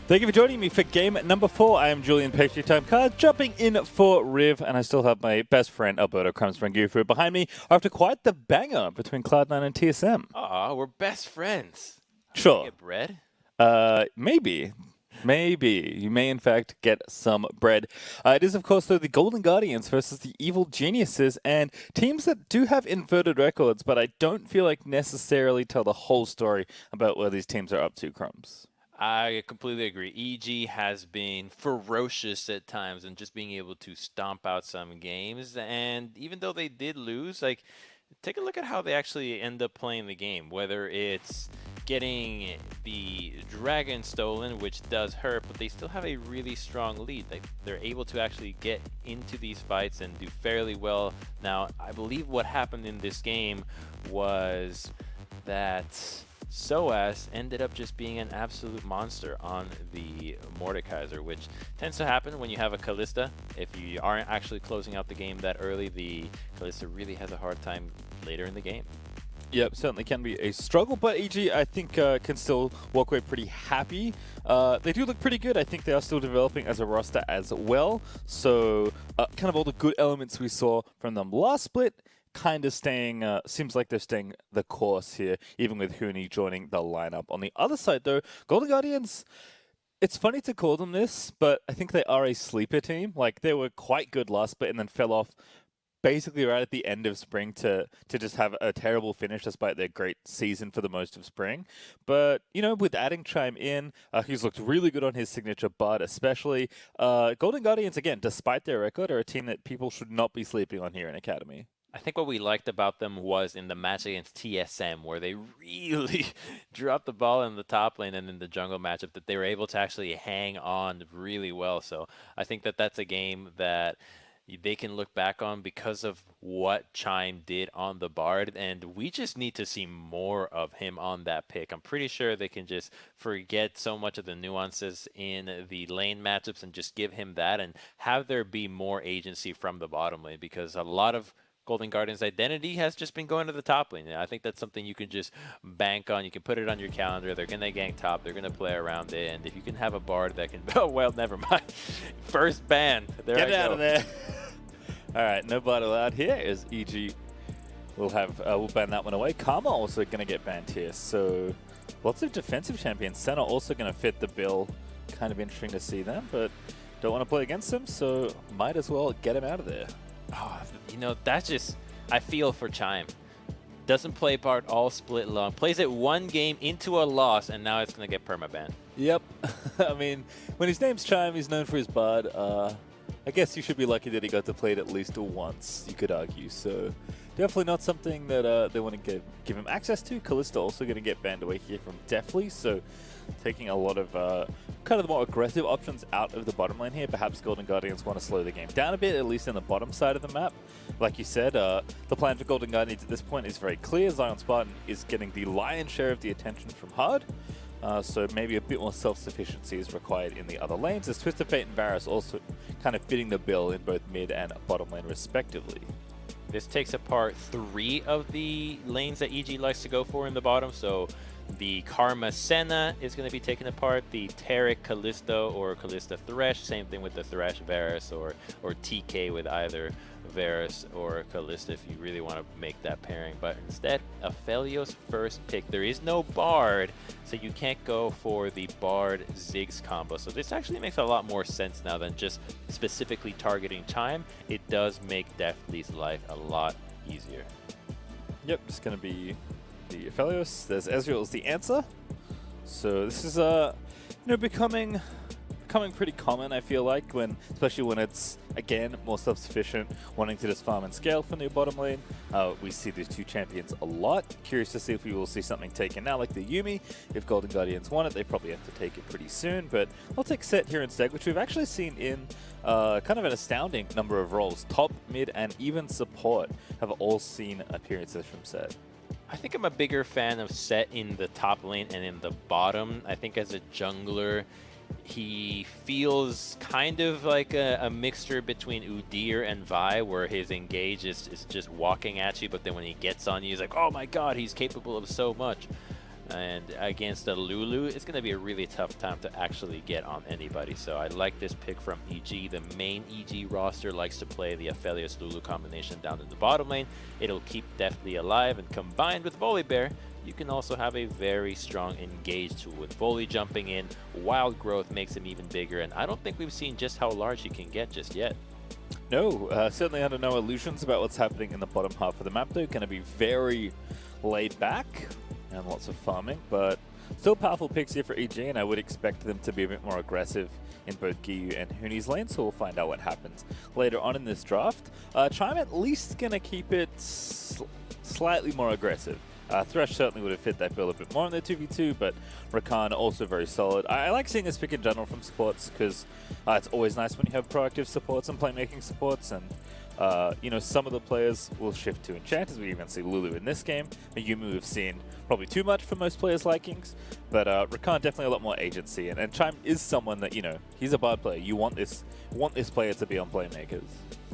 Thank you for joining me for game number 4. I am Julian Pastry Time Card, jumping in for Riv, and I still have my best friend Alberto Crumbs-Rangifu behind me after quite the banger between Cloud9 and TSM. Aw, we're best friends. Sure. Get bread? Maybe. Maybe. You may, in fact, get some bread. It is, of course, though, the Golden Guardians versus the Evil Geniuses, and teams that do have inverted records, but I don't feel like necessarily tell the whole story about where these teams are up to, Crumbs. I completely agree. EG has been ferocious at times and just being able to stomp out some games. And even though they did lose, like, take a look at how they actually end up playing the game. Whether it's getting the dragon stolen, which does hurt, but they still have a really strong lead. They're able to actually get into these fights and do fairly well. Now, I believe what happened in this game was that SOAS ended up just being an absolute monster on the Mordekaiser, which tends to happen when you have a Kalista. If you aren't actually closing out the game that early, the Kalista really has a hard time later in the game. Yep, certainly can be a struggle, but EG, I think, can still walk away pretty happy. They do look pretty good. I think they are still developing as a roster as well. So, kind of all the good elements we saw from them last split, kind of staying, seems like they're staying the course here, even with Huni joining the lineup. On the other side, though, Golden Guardians, it's funny to call them this, but I think they are a sleeper team. Like, they were quite good last split and then fell off basically right at the end of spring to just have a terrible finish despite their great season for the most of spring. But, you know, with adding Chime in, he's looked really good on his signature Bud especially. Golden Guardians, again, despite their record, are a team that people should not be sleeping on here in Academy. I think what we liked about them was in the match against TSM, where they really dropped the ball in the top lane and in the jungle matchup, that they were able to actually hang on really well. So I think that that's a game that they can look back on because of what Chime did on the Bard, and we just need to see more of him on that pick. I'm pretty sure they can just forget so much of the nuances in the lane matchups and just give him that and have there be more agency from the bottom lane, because a lot of Golden Guardians' identity has just been going to the top lane. I think that's something you can just bank on. You can put it on your calendar. They're going to gank top. They're going to play around it. And if you can have a Bard that can... Oh, well, never mind. First ban. Get out of there. All right, no Bard allowed here as EG will ban that one away. Karma also going to get banned here. So lots of defensive champions. Senna also going to fit the bill. Kind of interesting to see them, but don't want to play against them, so might as well get him out of there. Oh, you know, that's just, I feel for Chime. Doesn't play Bard all split long. Plays it one game into a loss, and now it's going to get permaban. Yep. I mean, when his name's Chime, he's known for his Bard. I guess you should be lucky that he got to play it at least once, you could argue. So definitely not something that they want to give him access to. Kalista also going to get banned away here from Deathly, so taking a lot of kind of the more aggressive options out of the bottom lane here. Perhaps Golden Guardians want to slow the game down a bit, at least in the bottom side of the map. Like you said, the plan for Golden Guardians at this point is very clear. Zion Spartan is getting the lion's share of the attention from Hard. So maybe a bit more self-sufficiency is required in the other lanes, as Twisted Fate and Varus also kind of fitting the bill in both mid and bottom lane respectively. This takes apart 3 of the lanes that EG likes to go for in the bottom. So the Karma Senna is going to be taken apart. The Taric Kalista or Kalista Thresh, same thing with the Thresh Varus or TK with either Varus or Kalista if you really want to make that pairing. But instead, Aphelios first pick. There is no Bard, so you can't go for the Bard Ziggs combo. So this actually makes a lot more sense now than just specifically targeting Chime. It does make Deathly's life a lot easier. Yep, it's going to be the Aphelios. There's Ezreal as the answer. So this is becoming pretty common, I feel like, especially when it's again more self-sufficient, wanting to just farm and scale from the bottom lane. We see these two champions a lot. Curious to see if we will see something taken now, like the Yuumi. If Golden Guardians want it, they probably have to take it pretty soon. But I'll take Set here instead, which we've actually seen in kind of an astounding number of roles. Top, mid, and even support have all seen appearances from Set. I think I'm a bigger fan of Set in the top lane and in the bottom. I think as a jungler, he feels kind of like a mixture between Udyr and Vi, where his engage is just walking at you, but then when he gets on you, he's like, oh my god, he's capable of so much. And against the Lulu, it's going to be a really tough time to actually get on anybody. So I like this pick from EG. The main EG roster likes to play the Aphelios Lulu combination down in the bottom lane. It'll keep Deathly alive, and combined with Volibear, you can also have a very strong engage tool with Volley jumping in. Wild growth makes him even bigger, and I don't think we've seen just how large he can get just yet. No, certainly under no illusions about what's happening in the bottom half of the map, though. Going to be very laid back and lots of farming, but still powerful picks here for EG, and I would expect them to be a bit more aggressive in both Giyu and Huni's lane, so we'll find out what happens later on in this draft. Chime at least going to keep it slightly more aggressive. Thresh certainly would have fit that bill a bit more in the 2v2, but Rakan also very solid. I like seeing this pick in general from supports because it's always nice when you have proactive supports and playmaking supports, and you know, some of the players will shift to enchant, as we even see Lulu in this game. Yumu we've seen probably too much for most players' likings, but Rakan definitely a lot more agency, and Chime is someone that, you know, he's a bard player. You want this player to be on playmakers.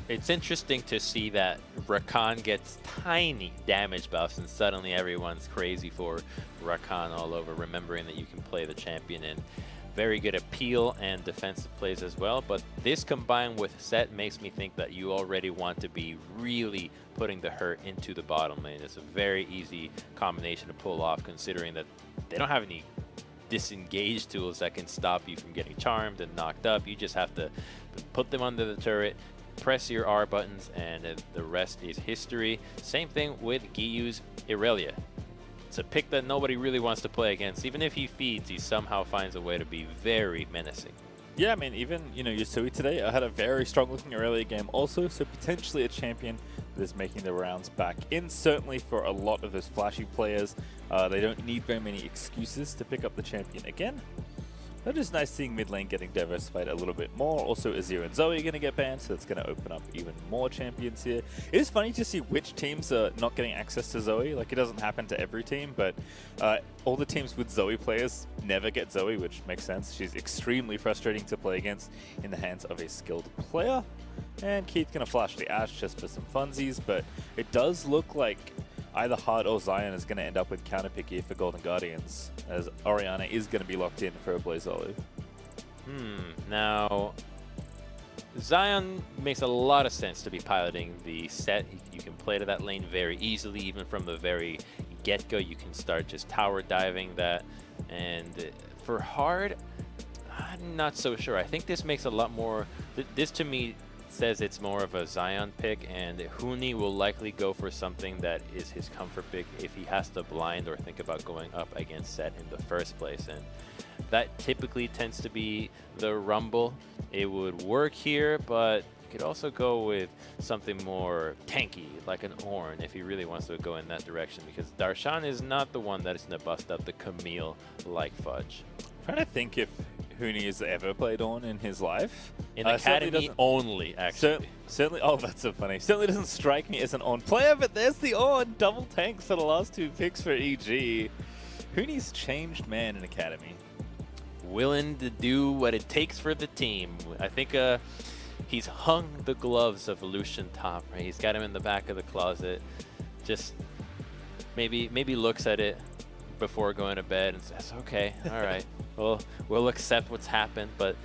It's interesting to see that Rakan gets tiny damage buffs and suddenly everyone's crazy for Rakan all over, remembering that you can play the champion in very good appeal and defensive plays as well. But this combined with Set makes me think that you already want to be really putting the hurt into the bottom lane. It's a very easy combination to pull off, considering that they don't have any disengage tools that can stop you from getting charmed and knocked up. You just have to put them under the turret, press your R buttons, and the rest is history. Same thing with Giyu's Irelia. It's a pick that nobody really wants to play against. Even if he feeds, he somehow finds a way to be very menacing. Yeah, I mean, even, you know, Yasui today had a very strong-looking Irelia game also, so potentially a champion that is making the rounds back in. Certainly for a lot of those flashy players, they don't need very many excuses to pick up the champion again. But it's nice seeing mid lane getting diversified a little bit more. Also, Azir and Zoe are going to get banned, so that's going to open up even more champions here. It is funny to see which teams are not getting access to Zoe. Like, it doesn't happen to every team, but all the teams with Zoe players never get Zoe, which makes sense. She's extremely frustrating to play against in the hands of a skilled player. And Keith going to flash the Ashe just for some funsies, but it does look like either Hard or Zion is going to end up with counter pick here for Golden Guardians, as Orianna is going to be locked in for a Blaze Olive. Now, Zion makes a lot of sense to be piloting the Set. You can play to that lane very easily, even from the very get-go. You can start just tower diving that. And for Hard, I'm not so sure. I think this makes a lot more... This, to me, says it's more of a Zion pick, and Huni will likely go for something that is his comfort pick if he has to blind or think about going up against Set in the first place. And that typically tends to be the Rumble. It would work here, but you could also go with something more tanky, like an Ornn, if he really wants to go in that direction, because Darshan is not the one that is going to bust up the Camille like Fudge. I'm trying to think if Huni has ever played Ornn in his life. In Academy only, actually. Certainly, oh, that's so funny. Certainly doesn't strike me as an Ornn player, but there's the Ornn. Double tanks for the last two picks for EG. Huni's changed man in Academy. Willing to do what it takes for the team. I think he's hung the gloves of Lucian top, right? He's got him in the back of the closet. Just maybe looks at it before going to bed and says, okay, all right, we'll accept what's happened, but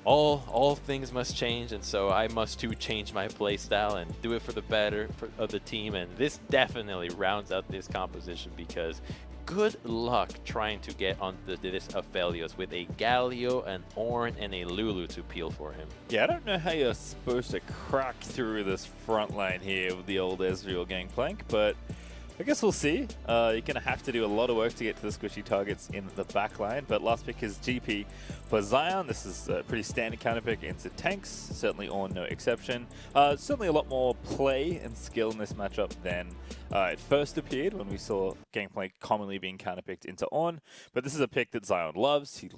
all things must change, and so I must too change my playstyle and do it for the better of the team. And this definitely rounds out this composition, because good luck trying to get onto this Aphelios with a Galio, an Ornn, and a Lulu to peel for him. Yeah, I don't know how you're supposed to crack through this front line here with the old Ezreal gangplank, but I guess we'll see. You're going to have to do a lot of work to get to the squishy targets in the back line, but last pick is GP for Zion. This is a pretty standard counter pick into tanks, certainly Ornn no exception. Certainly a lot more play and skill in this matchup than it first appeared when we saw Gangplank commonly being counterpicked into Ornn, but this is a pick that Zion loves. He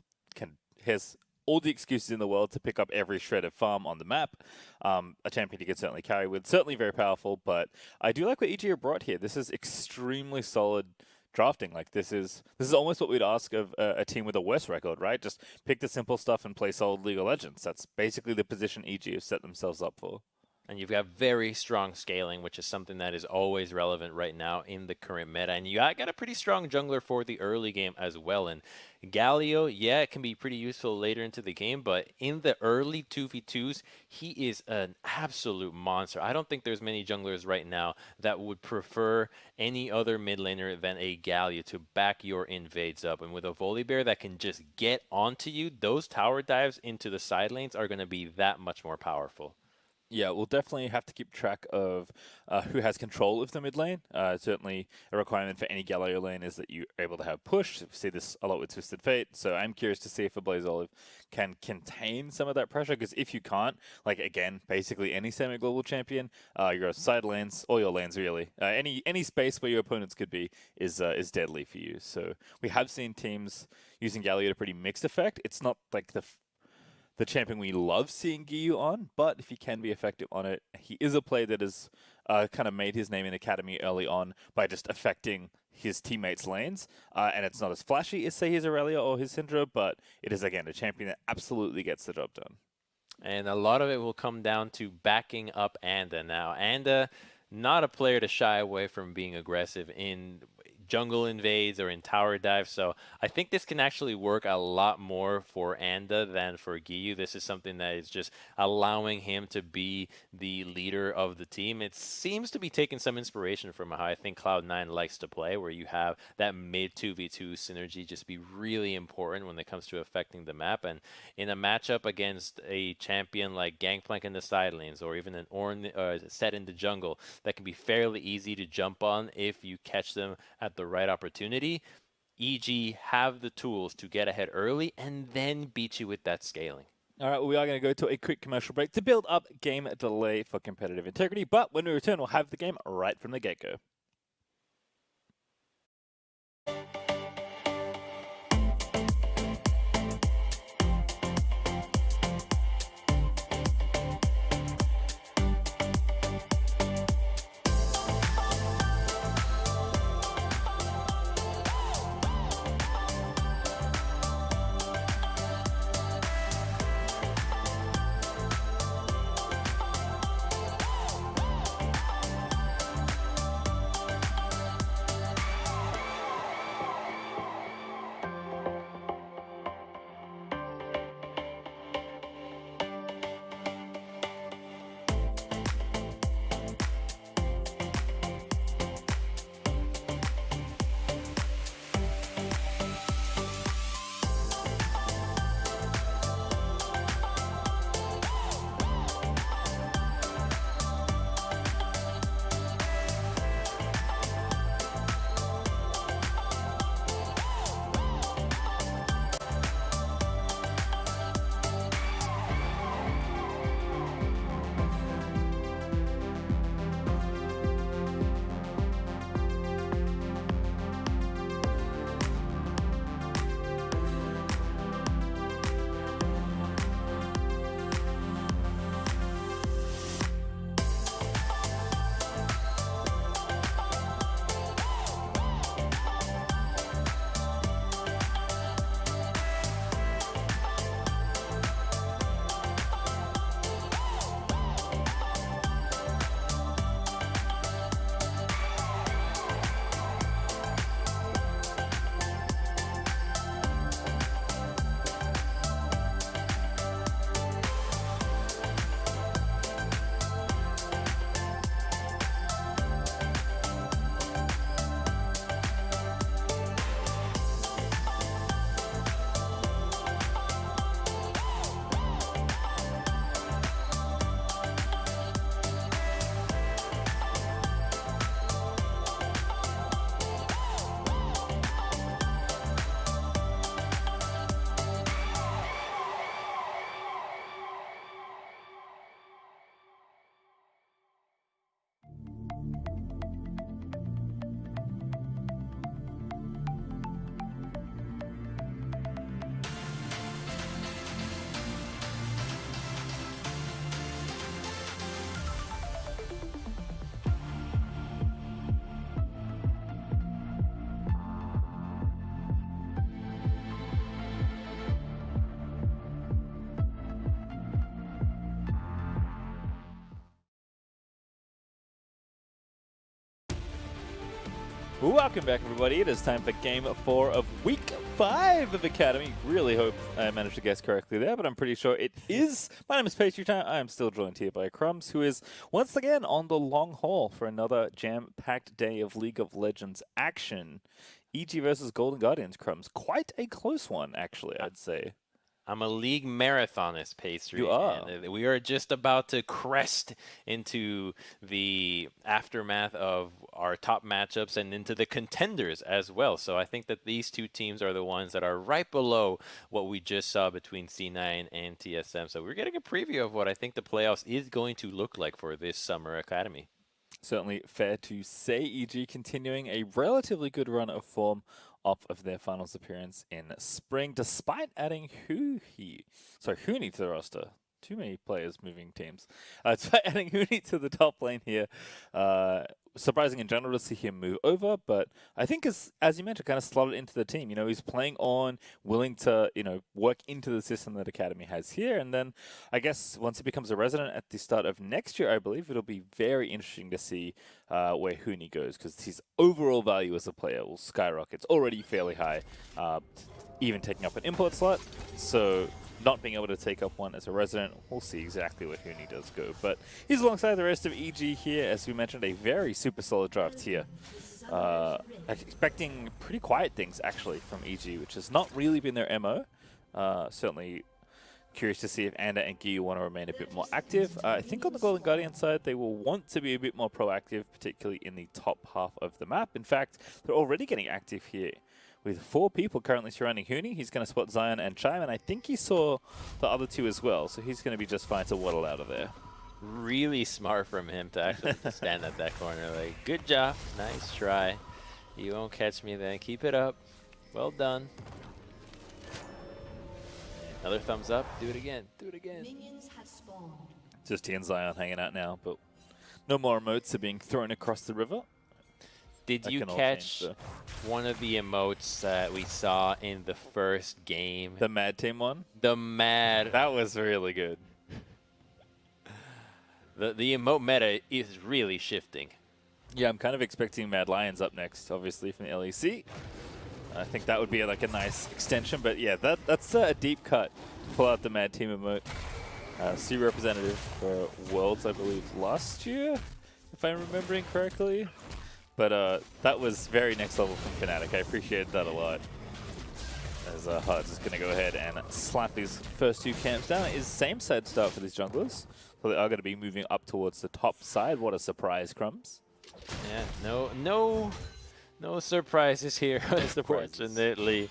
has all the excuses in the world to pick up every shred of farm on the map. A champion he could certainly carry with. Certainly very powerful, but I do like what EGA brought here. This is extremely solid drafting. Like, this is almost what we'd ask of a team with a worse record, right? Just pick the simple stuff and play solid League of Legends. That's basically the position EGA have set themselves up for. And you've got very strong scaling, which is something that is always relevant right now in the current meta. And you got a pretty strong jungler for the early game as well. And Galio, yeah, it can be pretty useful later into the game, but in the early 2v2s, he is an absolute monster. I don't think there's many junglers right now that would prefer any other mid laner than a Galio to back your invades up. And with a Volibear that can just get onto you, those tower dives into the side lanes are going to be that much more powerful. Yeah, we'll definitely have to keep track of who has control of the mid lane. Certainly, a requirement for any Galio lane is that you're able to have push. We see this a lot with Twisted Fate, so I'm curious to see if a Blaze Olive can contain some of that pressure, because if you can't, like, again, basically any semi-global champion, your side lanes, or your lanes really, any space where your opponents could be is deadly for you. So we have seen teams using Galio to pretty mixed effect. It's not like the champion we love seeing Giyu on, but if he can be effective on it, he is a player that has kind of made his name in Academy early on by just affecting his teammates' lanes, and it's not as flashy as, say, his Aurelia or his Syndra, but it is, again, a champion that absolutely gets the job done. And a lot of it will come down to backing up Anda now. Anda, not a player to shy away from being aggressive in jungle invades or in tower dives. So I think this can actually work a lot more for Anda than for Giyu. This is something that is just allowing him to be the leader of the team. It seems to be taking some inspiration from how I think Cloud9 likes to play, where you have that mid 2v2 synergy just be really important when it comes to affecting the map. And in a matchup against a champion like Gangplank in the side lanes, or even an Ornn set in the jungle, that can be fairly easy to jump on if you catch them at the right opportunity, EG have the tools to get ahead early and then beat you with that scaling. All right, well, we are going to go to a quick commercial break to build up game delay for competitive integrity, but when we return, we'll have the game right from the get-go. Welcome back, everybody. It is time for Game 4 of Week 5 of Academy. Really hope I managed to guess correctly there, but I'm pretty sure it is. My name is Pastry Time. I am still joined here by Crumbs, who is once again on the long haul for another jam-packed day of League of Legends action. EG versus Golden Guardians, Crumbs. Quite a close one, actually, I'd say. I'm a league marathonist, Pastry. You are. And we are just about to crest into the aftermath of our top matchups and into the contenders as well. So I think that these two teams are the ones that are right below what we just saw between C9 and TSM. So we're getting a preview of what I think the playoffs is going to look like for this summer academy. Certainly fair to say, EG continuing a relatively good run of form off of their finals appearance in spring, despite adding Huni to the roster. Too many players moving teams. Despite adding Huni to the top lane here. Surprising in general to see him move over, but I think as you mentioned, kind of slotted into the team. You know, he's playing on, willing to, work into the system that Academy has here. And then I guess once he becomes a resident at the start of next year, I believe it'll be very interesting to see where Huni goes, because his overall value as a player will skyrocket. It's already fairly high, even taking up an import slot. So not being able to take up one as a resident, we'll see exactly where Huni does go. But he's alongside the rest of EG here, as we mentioned, a very super solid draft here. Expecting pretty quiet things, actually, from EG, which has not really been their MO. Certainly curious to see if Anda and Giyu want to remain a bit more active. I think on the Golden Guardian side, they will want to be a bit more proactive, particularly in the top half of the map. In fact, they're already getting active here. With 4 people currently surrounding Huni, he's going to spot Zion and Chime, and I think he saw the other 2 as well, so he's going to be just fine to waddle out of there. Really smart from him to actually stand at that corner. Like, good job, nice try. You won't catch me then. Keep it up. Well done. Another thumbs up. Do it again. Do it again. Minions have spawned. Just he and Zion hanging out now, but no more emotes are being thrown across the river. Did you catch one of the emotes that we saw in the first game? The Mad Team one? The Mad. That was really good. The emote meta is really shifting. Yeah, I'm kind of expecting Mad Lions up next, obviously, from the LEC. I think that would be like a nice extension, but yeah, that's a deep cut to pull out the Mad Team emote. C representative for Worlds, I believe, last year, if I'm remembering correctly. But that was very next level from Fnatic. I appreciated that a lot. As Hud's is going to go ahead and slap these first 2 camps down. It is same side start for these junglers. So they are going to be moving up towards the top side. What a surprise, Crumbs. Yeah, no surprises here, unfortunately.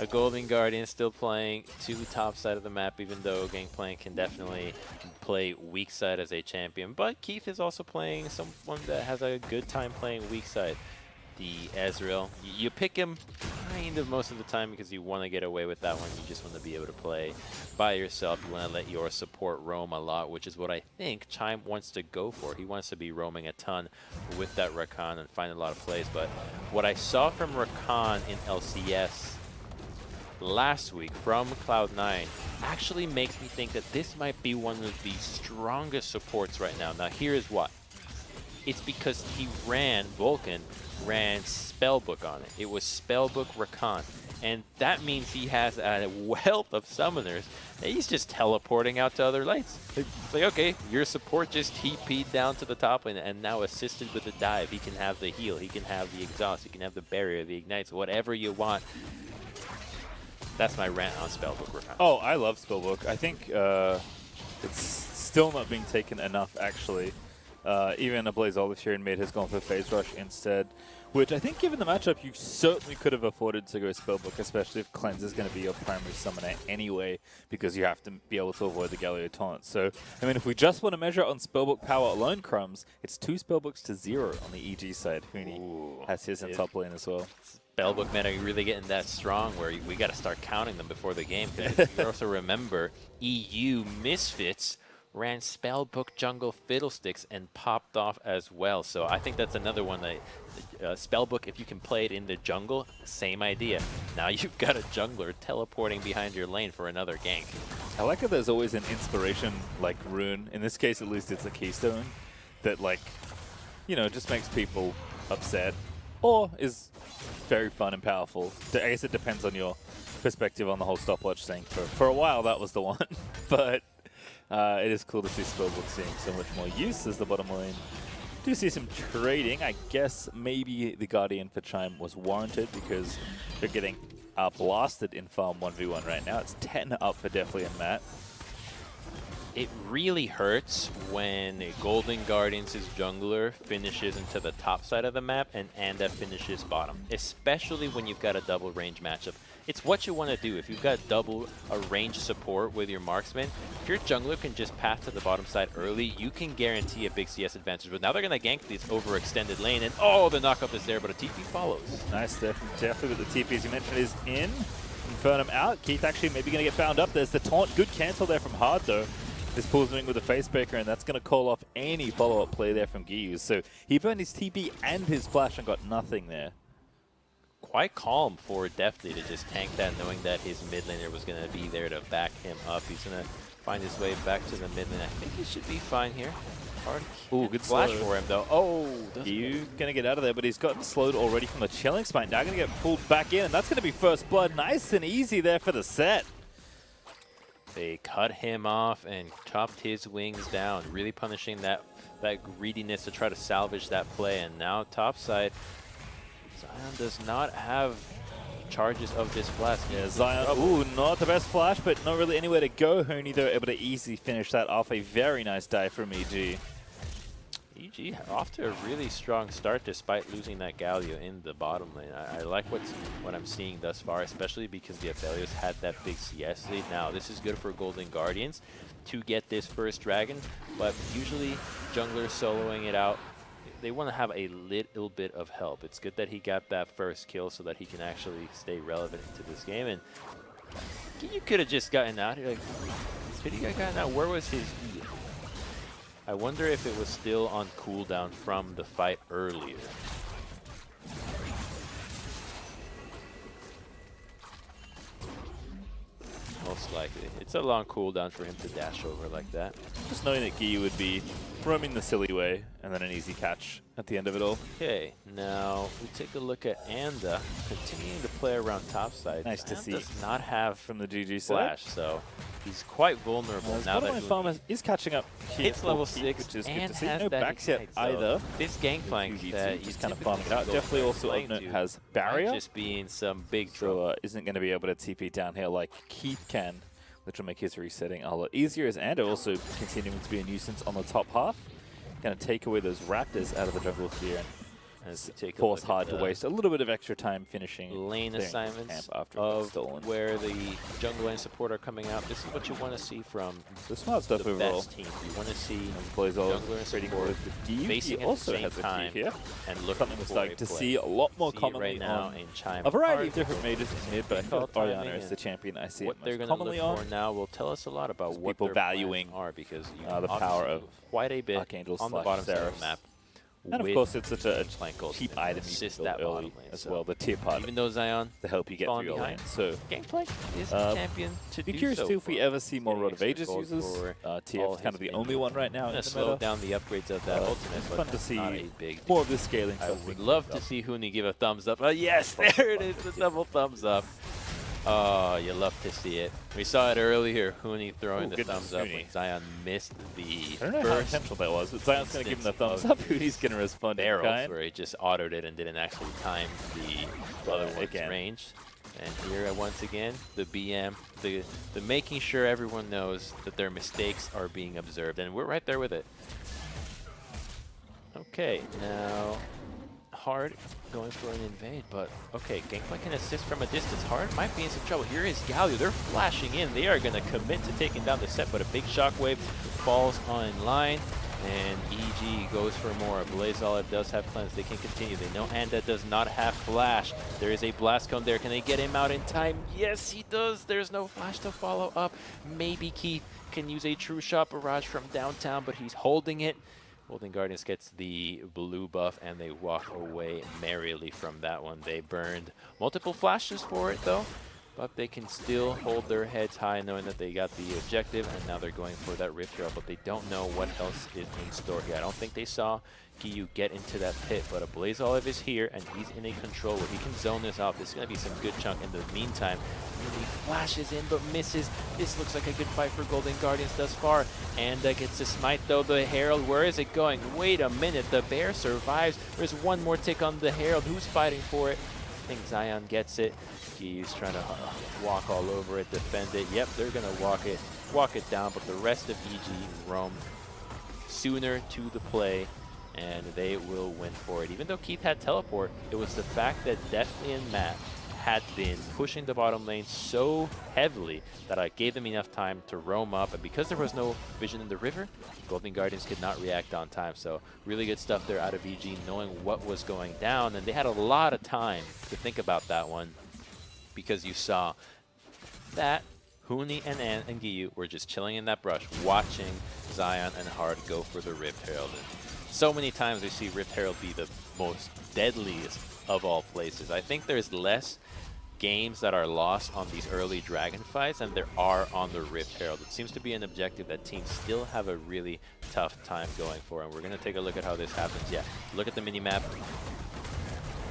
A Golden Guardian still playing to top side of the map, even though Gangplank can definitely play weak side as a champion. But Keith is also playing someone that has a good time playing weak side. The Ezreal. You pick him kind of most of the time because you want to get away with that one. You just want to be able to play by yourself. You want to let your support roam a lot, which is what I think Chime wants to go for. He wants to be roaming a ton with that Rakan and find a lot of plays. But what I saw from Rakan in LCS last week from Cloud9 actually makes me think that this might be one of the strongest supports right now. Now, here's why. It's because Vulcan ran Spellbook on it. It was Spellbook Rakan. And that means he has a wealth of summoners that he's just teleporting out to other lanes. It's like, okay, your support just TP'd down to the top lane and now assisted with the dive. He can have the heal, he can have the exhaust, he can have the barrier, the ignites, whatever you want. That's my rant on Spellbook Rakan. Oh, I love Spellbook. I think it's still not being taken enough, actually. Even a Blaze this year in mid has gone for Phase Rush instead, which I think given the matchup, you certainly could have afforded to go Spellbook, especially if Cleanse is going to be your primary summoner anyway, because you have to be able to avoid the Galio taunt. So, I mean, if we just want to measure on Spellbook power alone, Crumbs, it's 2 Spellbooks to 0 on the EG side. Huni has his in top lane as well. Spellbook meta really getting that strong where we got to start counting them before the game. Because you also remember EU Misfits ran Spellbook Jungle Fiddlesticks and popped off as well. So I think that's another one that Spellbook, if you can play it in the jungle, same idea. Now you've got a jungler teleporting behind your lane for another gank. I like that there's always an inspiration like rune. In this case, at least it's a keystone that, like, you know, just makes people upset. or is very fun and powerful. I guess it depends on your perspective on the whole stopwatch thing. For a while, that was the one, but it is cool to see Spellbook seeing so much more use as the bottom lane. Do see some trading. I guess maybe the Guardian for Chime was warranted because they're getting blasted in farm 1v1 right now. It's 10 up for Deathly and Matt. It really hurts when Golden Guardians' jungler finishes into the top side of the map and Anda finishes bottom, especially when you've got a double range matchup. It's what you want to do. If you've got a range support with your marksman, if your jungler can just path to the bottom side early, you can guarantee a big CS advantage. But now they're going to gank this overextended lane, and oh, the knockup is there, but a TP follows. Nice, definitely with the TP, as you mentioned, is in. Infernum out. Keith actually maybe going to get bound up. There's the taunt. Good cancel there from Hard, though. This pulls in with a Facebreaker, and that's going to call off any follow-up play there from Giyu. So he burned his TP and his flash and got nothing there. Quite calm for Deathly to just tank that, knowing that his mid laner was going to be there to back him up. He's going to find his way back to the mid lane. I think he should be fine here. Hard. Ooh, good flash slow for him, though. Oh, Giyu going to get out of there, but he's gotten slowed already from the Chilling Spine. Now going to get pulled back in, and that's going to be first blood. Nice and easy there for the set. They cut him off and chopped his wings down, really punishing that greediness to try to salvage that play. And now topside, Zion does not have charges of this flash. Yeah, Zion, ooh, not the best flash, but not really anywhere to go. Huni, though, able to easily finish that off. A very nice dive from EG. EG off to a really strong start despite losing that Galio in the bottom lane. I like what I'm seeing thus far, especially because the Aphelios had that big CS lead. Now, this is good for Golden Guardians to get this first dragon, but usually junglers soloing it out, they want to have a little bit of help. It's good that he got that first kill so that he can actually stay relevant to this game. And you could have just gotten out here. Like, could he have gotten out? Where was his E? I wonder if it was still on cooldown from the fight earlier. Most likely. It's a long cooldown for him to dash over like that. Just knowing that Giyu would be roaming the silly way and then an easy catch at the end of it all. Okay, now we take a look at Anda continuing to play around topside. Nice to see. Does not have from the GG flash, so he's quite vulnerable now that Farmer is catching up. Hits level 6, which is good and to see. has No that backs yet ignite, so either. this gangplank that just kind of farming it out. Definitely also has barrier. Just being some big so isn't going to be able to TP down here like Keith can, which will make his resetting a lot easier. As Anda also continuing to be a nuisance on the top half. Going to take away those Raptors out of the jungle here and force Hard to waste a little bit of extra time finishing lane assignments after of stolen. Where the jungle lane support are coming out. This is what you want to see from the smart stuff the overall. best team. You want to see jungler and support facing also has a key here. And look something we're starting to see a lot more commonly right now in Chime. A variety of different mages in mid, but I feel like Orianna is the champion I see what it they're most going to commonly look on. for now will tell us a lot about what people their valuing are, because the power of quite a bit Archangel's on the bottom side of Seraphs. the map. And of course, it's such a Flankles cheap item you assist can that build bottom early lane, as so well. The tier part even though Zion to help you get through your lane. So gameplay is champion to be do curious so too if we ever see more Rod of Ages gold users. TF is kind of the only one right now in the slow meta. down the upgrades of that ultimate. It's fun to see not a big more of this scaling. I would love to see Huni give a thumbs up. Yes, there it is, the double thumbs up. Oh, you love to see it. We saw it earlier, Huni throwing the thumbs up when Zion missed the I don't know how intentional that was, but Zion's going to give him the thumbs up. Huni's going to respond in kind. Where he just autoed it and didn't actually time the other one's range. And here once again, the BM, the making sure everyone knows that their mistakes are being observed, and we're right there with it. Okay, now Hard going for an invade, but okay, Gangplank can assist from a distance. Hard might be in some trouble. Here is Galio. They're flashing in. They are going to commit to taking down the set, but a big shockwave falls on line, and EG goes for more. Blaze Olive does have cleanse. They can continue. They know Anda does not have flash. There is a blast cone there. Can they get him out in time? Yes, he does. There's no flash to follow up. Maybe Keith can use a true shot barrage from downtown, but he's holding it. Golden Guardians gets the blue buff, and they walk away merrily from that one. They burned multiple flashes for it, though. but they can still hold their heads high knowing that they got the objective, and now they're going for that Rift Herald, but they don't know what else is in store here. I don't think they saw Giyu get into that pit, but a Blaze Olive is here, and he's in a control where he can zone this out. This is going to be some good chunk in the meantime. And he flashes in, but misses. This looks like a good fight for Golden Guardians thus far. And gets a smite, though. The Herald, where is it going? Wait a minute. The Bear survives. There's one more tick on the Herald. Who's fighting for it? I think Zion gets it. Giyu's trying to walk all over it, defend it. Yep, they're going to walk it down, but the rest of EG roam sooner to the play, and they will win for it. Even though Keith had teleport, it was the fact that Deathly and Matt had been pushing the bottom lane so heavily that I gave them enough time to roam up, and because there was no vision in the river, Golden Guardians could not react on time. So really good stuff there out of EG, knowing what was going down, and they had a lot of time to think about that one, because you saw that Huni and Giyu were just chilling in that brush, watching Zion and Hard go for the Rift Herald. And so many times we see Rift Herald be the most deadliest of all places. I think there's less games that are lost on these early Dragon fights than there are on the Rift Herald. It seems to be an objective that teams still have a really tough time going for, and we're going to take a look at how this happens. Yeah, look at the minimap.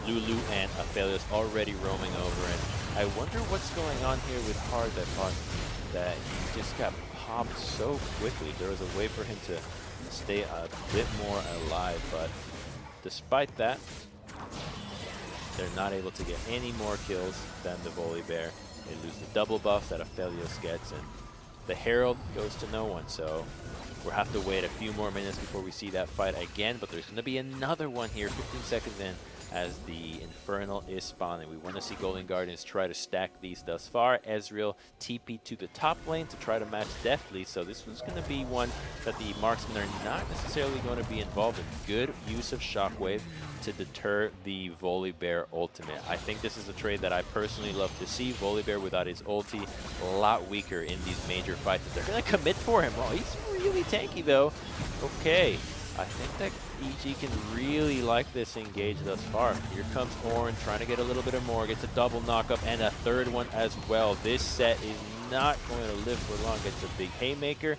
Lulu and Aphelios already roaming over, and I wonder what's going on here with Hard that he just got popped so quickly. There was a way for him to stay a bit more alive, but despite that, they're not able to get any more kills than the Volibear. They lose the double buff that Aphelios gets, and the Herald goes to no one, so we'll have to wait a few more minutes before we see that fight again, but there's going to be another one here 15 seconds in as the Infernal is spawning. We want to see Golden Guardians try to stack these thus far. Ezreal TP to the top lane to try to match Deathly, so this was going to be one that the marksmen are not necessarily going to be involved in. Good use of Shockwave to deter the Volibear ultimate. I think this is a trade that I personally love to see. Volibear without his ulti, a lot weaker in these major fights. They're going to commit for him. Oh, he's really tanky though. Okay, I think that EG can really like this engage thus far. Here comes Orin trying to get a little bit more, gets a double knockup and a third one as well. This set is not going to live for long. Gets a big haymaker.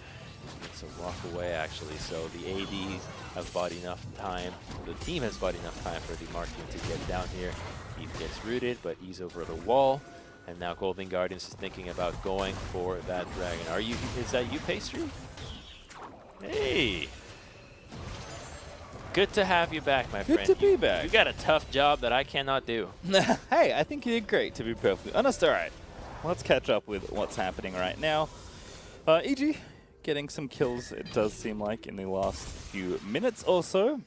It's a walk away actually, so the ADs have bought enough time, the team has bought enough time for the marksman to get down here. He gets rooted, but he's over the wall, and now Golden Guardians is thinking about going for that dragon. Is that you, Pastry? Hey! Good to have you back, my friend. Good to be back. You got a tough job that I cannot do. Hey, I think you did great, to be perfectly honest. All right, let's catch up with what's happening right now. EG getting some kills, it does seem like, in the last few minutes or so,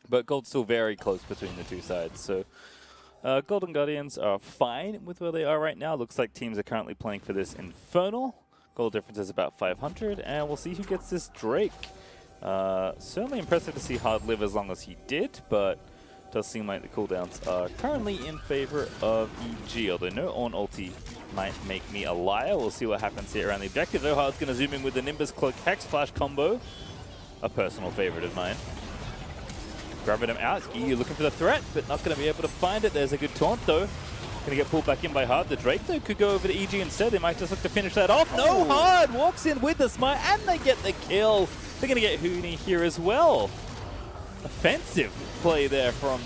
but Gold's still very close between the two sides. So Golden Guardians are fine with where they are right now. Looks like teams are currently playing for this Infernal. Goal difference is about 500, and we'll see who gets this Drake. Certainly impressive to see Hard live as long as he did, but it does seem like the cooldowns are currently in favor of EG, although no on ulti might make me a liar. We'll see what happens here around the objective, though. Hard's going to zoom in with the Nimbus Cloak Hex Flash combo, a personal favorite of mine. Grabbing him out, Giyu looking for the threat, but not going to be able to find it. There's a good taunt, though. Going to get pulled back in by Hard. The Drake, though, could go over to EG instead. They might just look to finish that off. No, Hard walks in with the smite, and they get the kill. They're going to get Huni here as well. Offensive play there from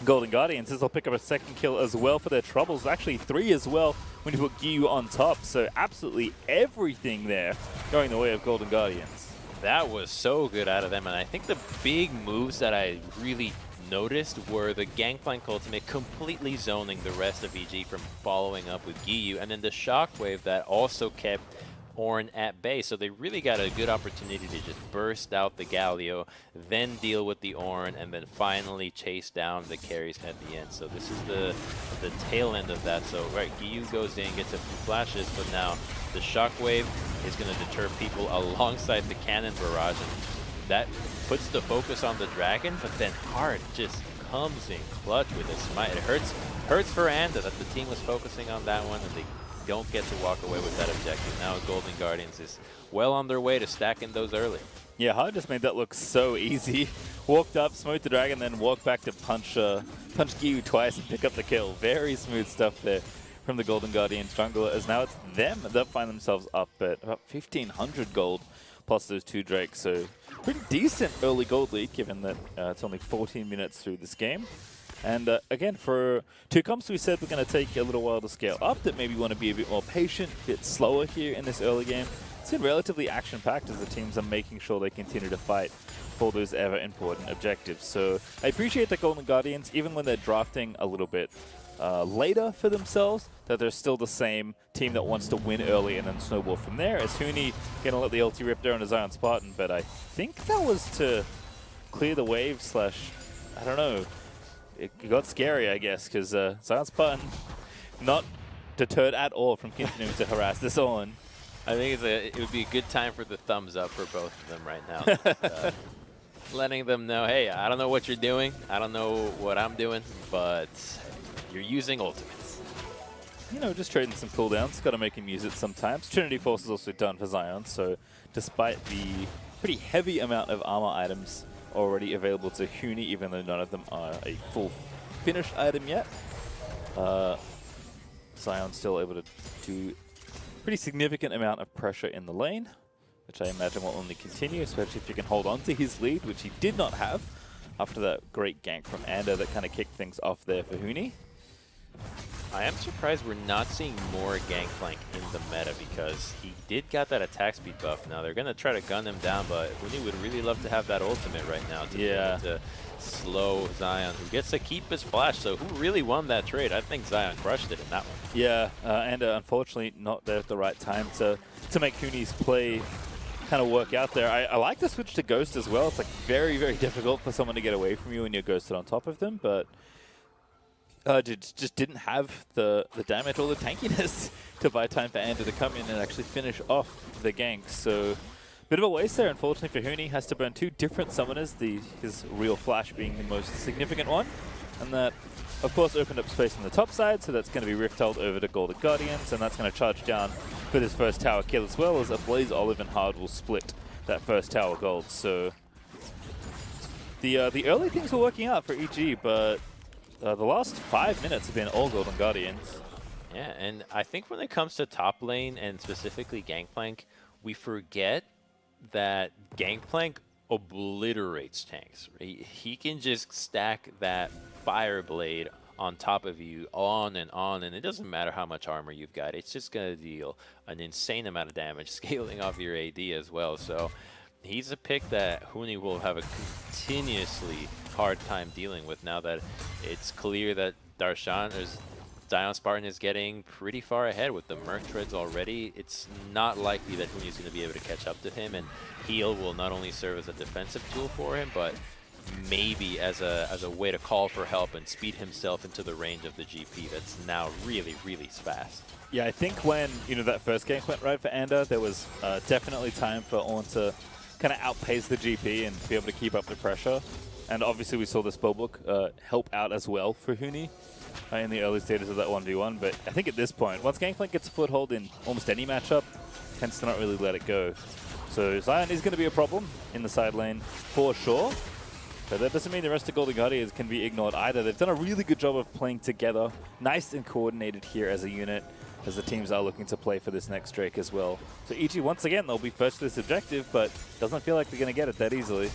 Golden Guardians. This will pick up a second kill as well for their troubles. Actually, 3 as well when you put Giyu on top. So absolutely everything there going the way of Golden Guardians. That was so good out of them, and I think the big moves that I really noticed were the Gangplank ultimate completely zoning the rest of EG from following up with Giyu, and then the Shockwave that also kept Ornn at bay. So they really got a good opportunity to just burst out the Galio, then deal with the Ornn, and then finally chase down the carries at the end. So this is the tail end of that. So right, Giyu goes in, gets a few flashes, but now the Shockwave is going to deter people alongside the cannon barrage, and that puts the focus on the dragon, but then Hard just comes in clutch with a smite. It hurts for Anda that the team was focusing on that one, and they don't get to walk away with that objective. Now Golden Guardians is well on their way to stacking those early. Yeah, Hard just made that look so easy. Walked up, smoked the dragon, then walked back to punch Giyu twice and pick up the kill. Very smooth stuff there from the Golden Guardians jungler, as now it's them that find themselves up at about 1,500 gold plus those 2 Drakes. So pretty decent early gold lead, given that it's only 14 minutes through this game. And again, for 2 comps, we said we're going to take a little while to scale up, that maybe want to be a bit more patient, a bit slower here in this early game. It's been relatively action-packed as the teams are making sure they continue to fight for those ever-important objectives. So I appreciate the Golden Guardians, even when they're drafting a little bit later for themselves, that they're still the same team that wants to win early and then snowball from there. As Huni going to let the ulti rip there on a Zion Spartan, but I think that was to clear the wave slash, I don't know, it got scary, I guess, because Zion Spartan not deterred at all from continuing to harass this on. I think it would be a good time for the thumbs up for both of them right now. Letting them know, hey, I don't know what you're doing. I don't know what I'm doing, but you're using ultimates. You know, just trading some cooldowns. Got to make him use it sometimes. Trinity Force is also done for Zion, so despite the pretty heavy amount of armor items already available to Huni, even though none of them are a full finished item yet, Zion's still able to do pretty significant amount of pressure in the lane, which I imagine will only continue, especially if you can hold on to his lead, which he did not have after that great gank from Ander that kind of kicked things off there for Huni. I am surprised we're not seeing more Gangplank in the meta, because he did got that attack speed buff. Now they're going to try to gun him down, but Huni would really love to have that ultimate right now to be able to slow Zion, who gets to keep his flash. So who really won that trade? I think Zion crushed it in that one. Yeah, and unfortunately not there at the right time to make Huni's play kind of work out there. I like the switch to Ghost as well. It's like very, very difficult for someone to get away from you when you're ghosted on top of them, but just didn't have the damage or the tankiness to buy time for Ander to come in and actually finish off the gank. So bit of a waste there, unfortunately, for Huni. Has to burn 2 different summoners, his real flash being the most significant one. And that, of course, opened up space on the top side, so that's going to be Rift-held over to Golden Guardians, and that's going to charge down for this first tower kill, as well as a Blaze Olive and Hard will split that first tower gold. So the early things were working out for EG, but the last 5 minutes have been all Golden Guardians. Yeah, and I think when it comes to top lane and specifically Gangplank, we forget that Gangplank obliterates tanks. He can just stack that Fire Blade on top of you on, and it doesn't matter how much armor you've got. It's just going to deal an insane amount of damage, scaling off your AD as well. So he's a pick that Huni will have a continuously hard time dealing with now that it's clear that Zion Spartan is getting pretty far ahead with the Merc treads already. It's not likely that Huni's going to be able to catch up to him, and heal will not only serve as a defensive tool for him, but maybe as a way to call for help and speed himself into the range of the GP that's now really, really fast. Yeah, I think when that first gank went right for Ander, there was definitely time for Ornn to kind of outpace the GP and be able to keep up the pressure. And obviously we saw the spellbook help out as well for Huni in the early stages of that 1v1. But I think at this point, once Gangplank gets a foothold in almost any matchup, tends to not really let it go. So Zion is going to be a problem in the side lane for sure. But that doesn't mean the rest of Golden Guardians can be ignored either. They've done a really good job of playing together. Nice and coordinated here as a unit, as the teams are looking to play for this next Drake as well. So EG, once again, they'll be first to this objective, but doesn't feel like they're going to get it that easily.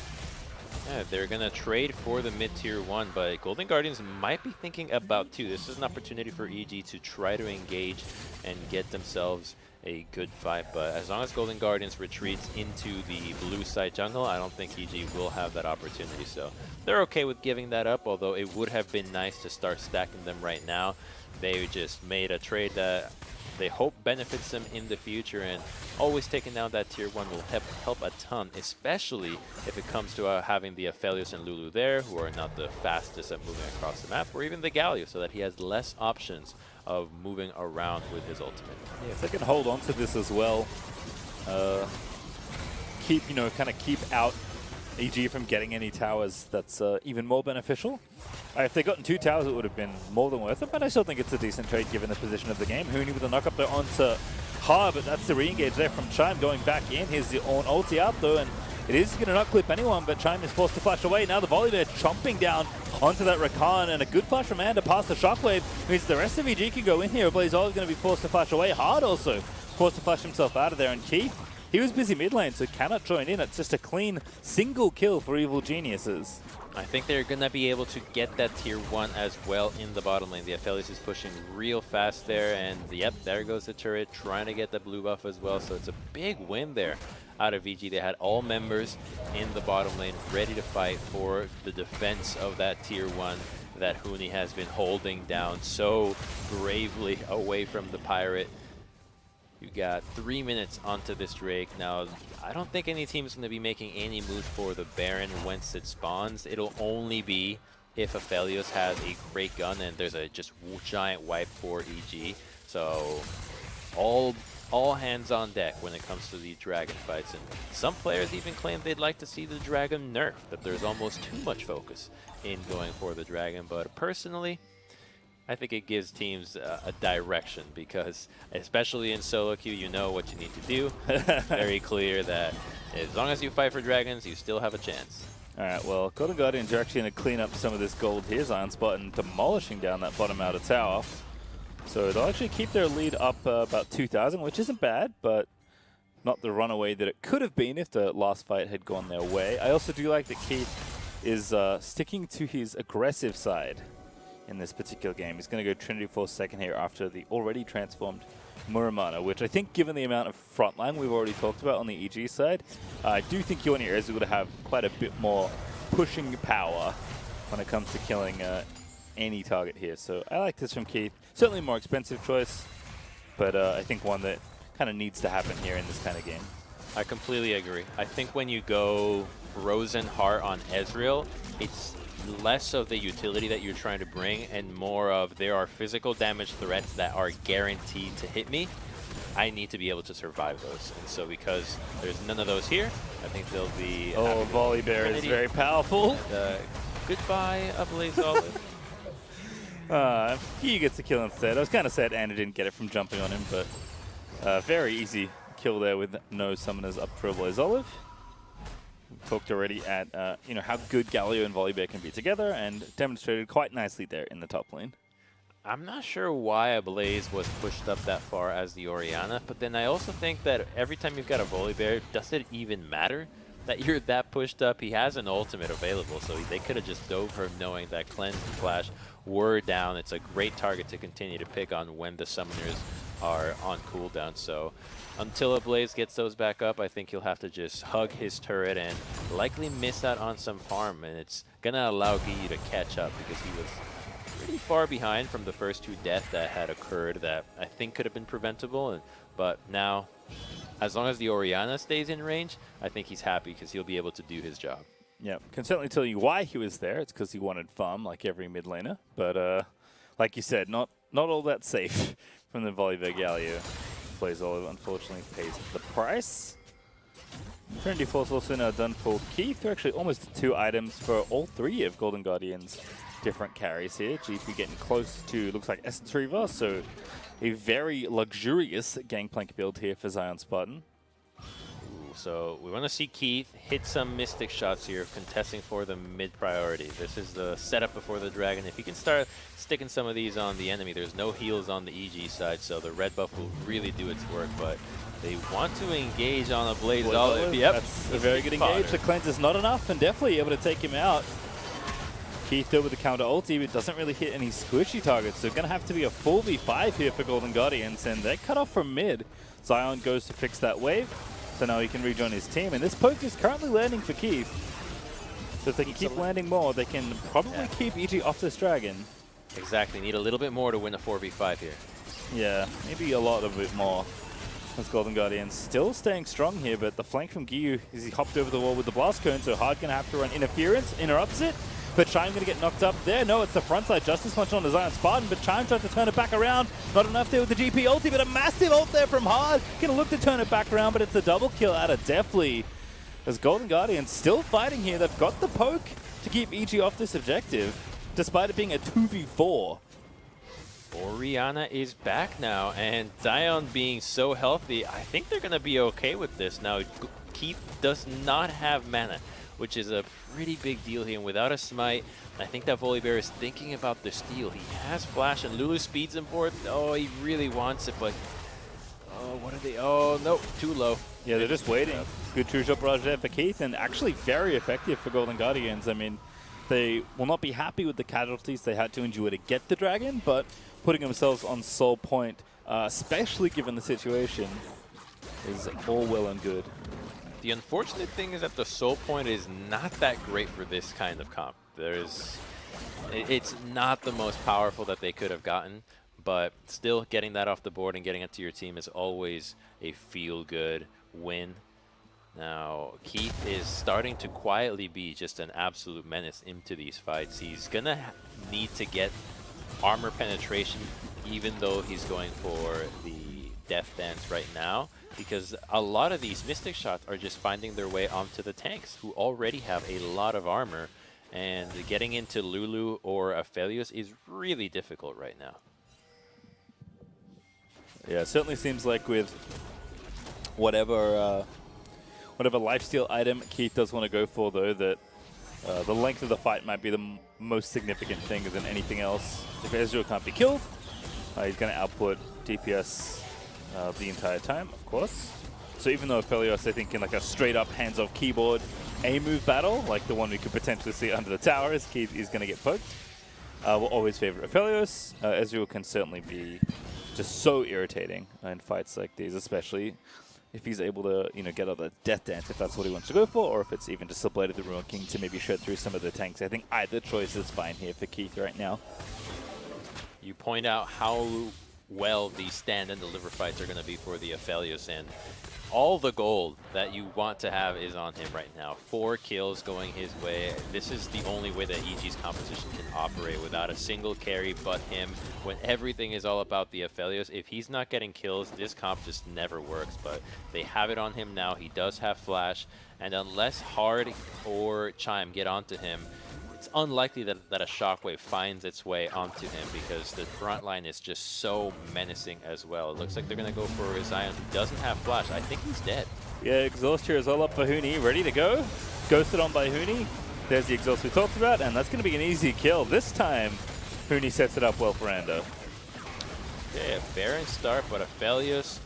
Yeah, they're going to trade for the mid-tier 1, but Golden Guardians might be thinking about 2. This is an opportunity for EG to try to engage and get themselves a good fight, but as long as Golden Guardians retreats into the blue side jungle, I don't think EG will have that opportunity. So they're okay with giving that up, although it would have been nice to start stacking them right now. They just made a trade that they hope benefits them in the future, and always taking down that tier 1 will help a ton, especially if it comes to having the Aphelios and Lulu there, who are not the fastest at moving across the map, or even the Galio, so that he has less options of moving around with his ultimate. Yeah, if they can hold on to this as well, keep out EG from getting any towers, that's even more beneficial. If they'd gotten 2 towers, it would have been more than worth it, but I still think it's a decent trade given the position of the game. Huni with a knock up there onto Ha, but that's the re-engage there from Chime going back in. Here's the Ornn ulti out though, and It is going to not clip anyone, but Chime is forced to flash away. Now the volley there chomping down onto that Rakan, and a good flash from Ander past the Shockwave means the rest of EG can go in here. Blaze is going to be forced to flash away. Hard also forced to flash himself out of there, and Keith, he was busy mid lane, so cannot join in. It's just a clean single kill for Evil Geniuses. I think they're going to be able to get that tier 1 as well in the bottom lane. The Aphelios is pushing real fast there, and yep, there goes the turret, trying to get the blue buff as well. So it's a big win there out of EG. They had all members in the bottom lane ready to fight for the defense of that tier 1 that Huni has been holding down so bravely away from the Pirate. You got 3 minutes onto this Drake. Now, I don't think any team is going to be making any move for the Baron once it spawns. It'll only be if Aphelios has a great gun and there's a just giant wipe for EG. So, all hands on deck when it comes to the Dragon fights. And some players even claim they'd like to see the Dragon nerfed, that there's almost too much focus in going for the Dragon. But personally, I think it gives teams a direction, because especially in solo queue, you know what you need to do. Very clear that as long as you fight for dragons, you still have a chance. All right, well, Golden Guardians are actually going to clean up some of this gold here. Zionspot demolishing down that bottom outer tower. So they'll actually keep their lead up about 2,000, which isn't bad, but not the runaway that it could have been if the last fight had gone their way. I also do like that Keith is sticking to his aggressive side in this particular game. He's going to go Trinity Force second here after the already transformed Muramana, which I think, given the amount of frontline we've already talked about on the EG side, I do think Yoni is going to have quite a bit more pushing power when it comes to killing any target here. So I like this from Keith. Certainly a more expensive choice, but I think one that kind of needs to happen here in this kind of game. I completely agree. I think when you go Frozen Heart on Ezreal, it's less of the utility that you're trying to bring and more of there are physical damage threats that are guaranteed to hit me. I need to be able to survive those. And so because there's none of those here, I think they'll be... Oh, Volley Bear is very powerful. And, goodbye, Ablaze Olive. He gets the kill instead. I was kind of sad Anna didn't get it from jumping on him, but very easy kill there with no summoners up for Ablaze Olive. We talked already at how good Galio and Volibear can be together, and demonstrated quite nicely there in the top lane. I'm not sure why Ablaze was pushed up that far as the Orianna, but then I also think that every time you've got a Volibear, does it even matter that you're that pushed up? He has an ultimate available, so they could have just dove her knowing that Cleanse and Flash were down. It's a great target to continue to pick on when the summoners are on cooldown. So until Ablaze gets those back up, I think he'll have to just hug his turret and likely miss out on some farm, and it's going to allow Giyu to catch up because he was pretty far behind from the first 2 deaths that had occurred that I think could have been preventable. But now, as long as the Orianna stays in range, I think he's happy because he'll be able to do his job. Yeah, can certainly tell you why he was there. It's because he wanted farm like every mid laner. But like you said, not all that safe from the Volibear Galio. Blaze Olive unfortunately pays the price. Trinity Force also now done for Keith. They're actually almost 2 items for all 3 of Golden Guardian's different carries here. GP getting close to, looks like Essence Reaver, so a very luxurious Gangplank build here for Zion Spartan. So we want to see Keith hit some Mystic shots here, contesting for the mid priority. This is the setup before the Dragon. If he can start sticking some of these on the enemy, there's no heals on the EG side, so the red buff will really do its work. But they want to engage on a Blaze Olive. Yep, that's a very good engage. The cleanse is not enough, and definitely able to take him out. Keith though with the counter ulti, but doesn't really hit any squishy targets, so going to have to be a 4v5 here for Golden Guardians, and they're cut off from mid. Zion goes to fix that wave. So now he can rejoin his team, and this poke is currently landing for Keith. So if they can keep landing more, they can probably keep EG off this Dragon. Exactly, need a little bit more to win a 4v5 here. Yeah, maybe a lot of it more. As Golden Guardians still staying strong here, but the flank from Giyu is he hopped over the wall with the Blast Cone, so Hard gonna have to run interference, interrupts it. But Chime gonna get knocked up there. No, it's the frontside Justice Punch on the Zion Spartan, but Chime tries to turn it back around. Not enough there with the GP ulti, but a massive ult there from Hard. Gonna look to turn it back around, but it's a double kill out of Deathly. As Golden Guardians still fighting here, they've got the poke to keep EG off this objective, despite it being a 2v4. Orianna is back now, and Zion being so healthy, I think they're gonna be okay with this. Now, Keith does not have mana, which is a pretty big deal here. And without a smite, I think that Volibear is thinking about the steal. He has flash, and Lulu speeds him for it. Oh, he really wants it, but oh, what are they? Oh, no, too low. Yeah, they're just waiting. Good true shot barrage there for Keith, and actually very effective for Golden Guardians. I mean, they will not be happy with the casualties they had to endure to get the dragon, but putting themselves on Soul Point, especially given the situation, is all well and good. The unfortunate thing is that the Soul Point is not that great for this kind of comp. It's not the most powerful that they could have gotten, but still getting that off the board and getting it to your team is always a feel-good win. Now, Keith is starting to quietly be just an absolute menace into these fights. He's going to need to get armor penetration, even though he's going for the Death Dance right now, because a lot of these Mystic Shots are just finding their way onto the tanks, who already have a lot of armor, and getting into Lulu or Aphelios is really difficult right now. Yeah, it certainly seems like with whatever lifesteal item Keith does want to go for, though, that the length of the fight might be the most significant thing than anything else. If Ezreal can't be killed, he's going to output DPS the entire time, of course. So even though Aphelios, I think, in like a straight-up hands-off keyboard A-move battle, like the one we could potentially see under the towers, Keith is going to get poked. We'll always favor Aphelios. Ezreal can certainly be just so irritating in fights like these, especially if he's able to, get out the Death Dance, if that's what he wants to go for, or if it's even just the Blade of the Ruin King to maybe shred through some of the tanks. I think either choice is fine here for Keith right now. You point out how well these stand and deliver fights are going to be for the Aphelios, and all the gold that you want to have is on him right now. 4 kills going his way. This is the only way that EG's composition can operate, without a single carry but him. When everything is all about the Aphelios, if he's not getting kills, this comp just never works. But they have it on him now. He does have flash, and unless Hard or Chime get onto him, it's unlikely that a Shockwave finds its way onto him, because the front line is just so menacing as well. It looks like they're going to go for Zion, who doesn't have flash. I think he's dead. Yeah, exhaust here is all up for Huni. Ready to go. Ghosted on by Huni. There's the exhaust we talked about, and that's going to be an easy kill. This time, Huni sets it up well for Ando. Yeah, Baron start, but Aphelios,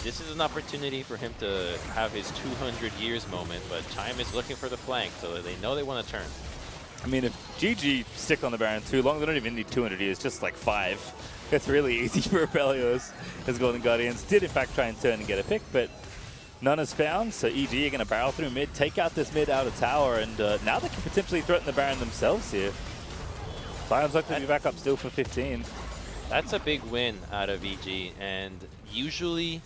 this is an opportunity for him to have his 200 years moment, but Chime is looking for the flank, so they know they want to turn. I mean, if GG stick on the Baron too long, they don't even need 200 years, just like 5. It's really easy for Aphelios, as Golden Guardians did in fact try and turn and get a pick, but none is found, so EG are going to barrel through mid, take out this mid outer tower, and now they can potentially threaten the Baron themselves here. Zion's not going to be back up still for 15. That's a big win out of EG, and usually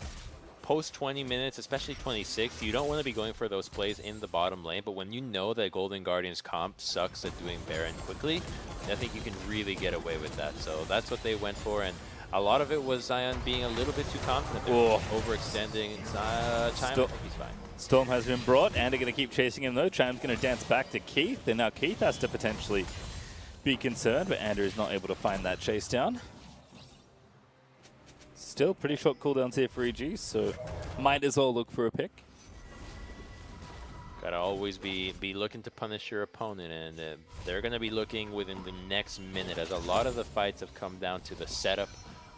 post 20 minutes, especially 26, you don't want to be going for those plays in the bottom lane, but when you know that Golden Guardians comp sucks at doing Baron quickly, I think you can really get away with that. So that's what they went for, and a lot of it was Zion being a little bit too confident. They're overextending. Chime, I think he's fine. Storm has been brought, and they're going to keep chasing him though. Chime's going to dance back to Keith, and now Keith has to potentially be concerned, but Andrew is not able to find that chase down. Still pretty short cooldowns here for EG, so might as well look for a pick. Gotta always be looking to punish your opponent, and they're gonna be looking within the next minute, as a lot of the fights have come down to the setup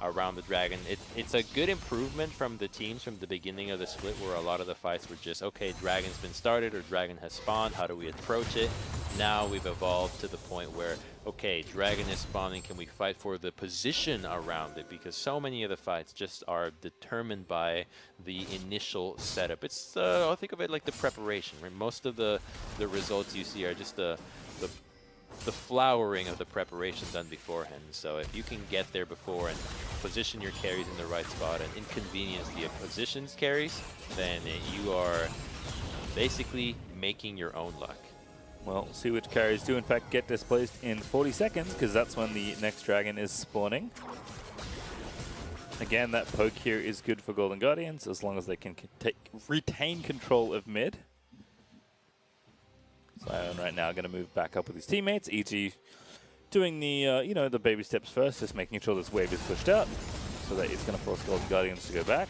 around the dragon. It's a good improvement from the teams from the beginning of the split, where a lot of the fights were just, okay, dragon's been started or dragon has spawned, how do we approach it? Now we've evolved to the point where, okay, dragon is spawning, can we fight for the position around it? Because so many of the fights just are determined by the initial setup. It's, I think of it like the preparation, right? Most of the results you see are just the flowering of the preparation done beforehand. So if you can get there before and position your carries in the right spot and inconvenience the opposition's carries, then you are basically making your own luck. Well, see which carries do in fact get displaced in 40 seconds, because that's when the next dragon is spawning. Again, that poke here is good for Golden Guardians, as long as they can retain control of mid. Zion right now going to move back up with his teammates. EG doing the, the baby steps first, just making sure this wave is pushed out, so that it's going to force Golden Guardians to go back.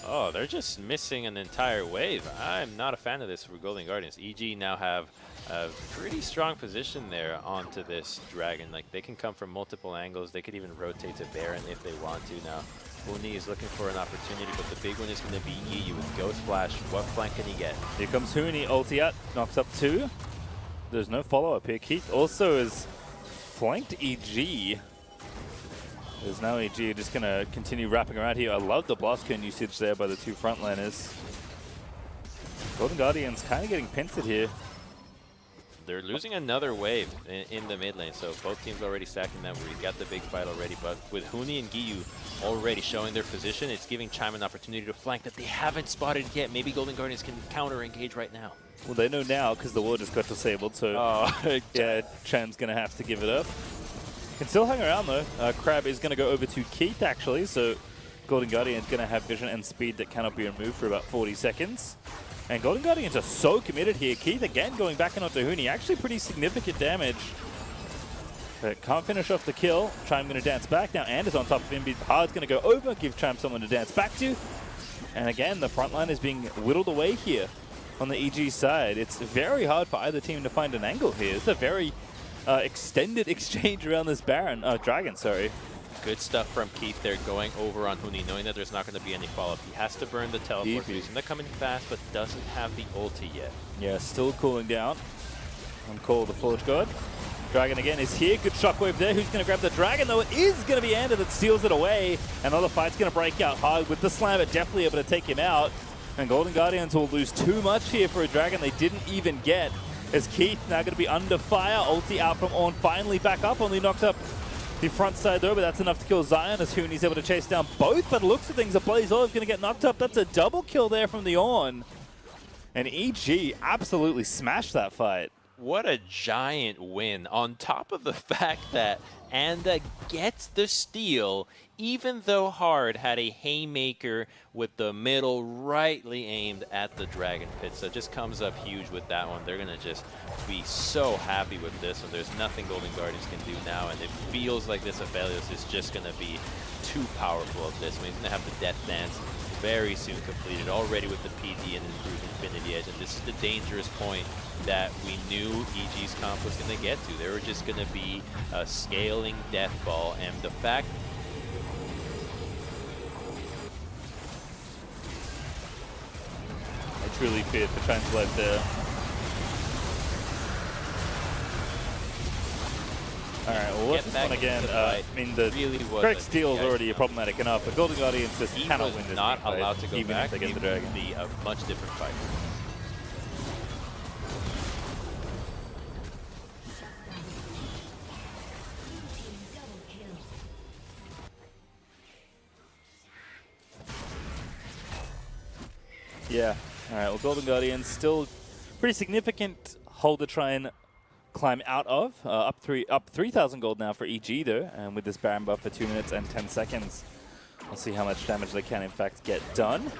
Oh, they're just missing an entire wave. I'm not a fan of this for Golden Guardians. EG now have a pretty strong position there onto this dragon. Like, they can come from multiple angles. They could even rotate to Baron if they want to now. Huni is looking for an opportunity, but the big one is going to be EU with Ghost Flash. What flank can he get? Here comes Huni, ulti out, knocks up 2. There's no follow-up here. Keith also is flanked EG. There's now EG just going to continue wrapping around here. I love the blast cone usage there by the 2 frontliners. Golden Guardians kind of getting pincered here. They're losing another wave in the mid lane, so both teams already stacking that where he's got the big fight already. But with Huni and Giyu already showing their position, it's giving Chime an opportunity to flank that they haven't spotted yet. Maybe Golden Guardians can counter-engage right now. Well, they know now because the wall just got disabled, so yeah, Chime's going to have to give it up. Can still hang around though. Crab is going to go over to Keith actually, so Golden Guardian's going to have vision and speed that cannot be removed for about 40 seconds. And Golden Guardians are so committed here. Keith again going back in onto Huni. Actually pretty significant damage. But can't finish off the kill. Chime going to dance back now. And is on top of him. Hard's going to go over. Give Chime someone to dance back to. And again, the front line is being whittled away here on the EG side. It's very hard for either team to find an angle here. It's a very extended exchange around this dragon, sorry. Good stuff from Keith there, going over on Huni, knowing that there's not going to be any follow-up. He has to burn the teleport. He's going to come in fast, but doesn't have the ulti yet. Yeah, still cooling down. On call the Forge God. Dragon again is here. Good shockwave there. Who's going to grab the dragon, though? It is going to be Ander that steals it away. Another fight's going to break out hard with the slammer, definitely able to take him out. And Golden Guardians will lose too much here for a dragon they didn't even get. As Keith now going to be under fire. Ulti out from Ornn, finally back up. Only knocked up the front side though, but that's enough to kill Zion as Huni's able to chase down both. But looks of things, a Blaze Olive going to get knocked up. That's a double kill there from the Ornn. And EG absolutely smashed that fight. What a giant win, on top of the fact that Anda gets the steal, even though Hard had a haymaker with the middle rightly aimed at the Dragon Pit. So it just comes up huge with that one. They're going to just be so happy with this one. There's nothing Golden Guardians can do now, and it feels like this Aphelios is just going to be too powerful at this one. He's going to have the Death Dance very soon completed, already with the PD and improved Infinity Edge. And this is the dangerous point that we knew EG's comp was going to get to. They were just going to be a scaling death ball, and the fact I truly feared for Chime's life there. Alright, well, what's this one again? I mean, the really correct steal is already problematic enough, but Golden Guardians just cannot win this. Not allowed to go even back. if they get the dragon. It would be a much different fight. Yeah. Alright, well, Golden Guardians still pretty significant hole to try and climb out of. Up 3,000 gold now for EG though, and with this Baron buff for 2 minutes and 10 seconds. We'll see how much damage they can in fact get done.